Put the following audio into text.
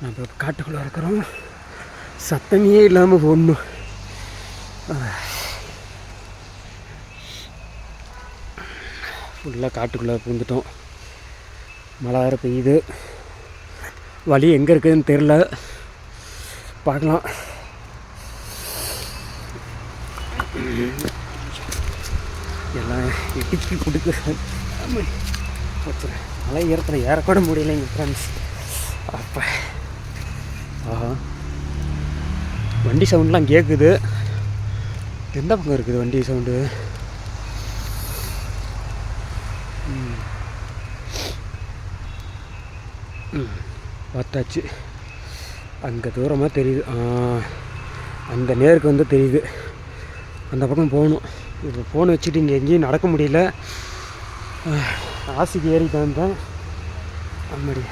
நம்ம காட்டுக்குள்ளே இருக்கிறோம். சத்தமே இல்லாமல் போடணும். ஃபுல்லாக காட்டுக்குள்ளே பூந்துட்டோம். மழை வேறு பெய்யுது. வழி எங்கே இருக்குதுன்னு தெரில, பார்க்கலாம். எல்லாம் இடிச்சு கொடுக்கு. மழை ஏறத்தில் ஏறக்கூட முடியலைங்க ஃப்ரெண்ட்ஸ். அப்போ ஆஹா, வண்டி சவுண்ட்லாம் கேட்குது. எந்த பக்கம் இருக்குது வண்டி சவுண்டு? பார்த்தாச்சு. அங்கே தூரமாக தெரியுது. அந்த நேருக்கு வந்து தெரியுது. அந்த பக்கம் போகணும். இப்போ ஃபோன் வச்சுட்டு இங்கே எங்கேயும் நடக்க முடியல. ஆசிக்கு ஏறிட்டு வந்தேன். ஆமாடி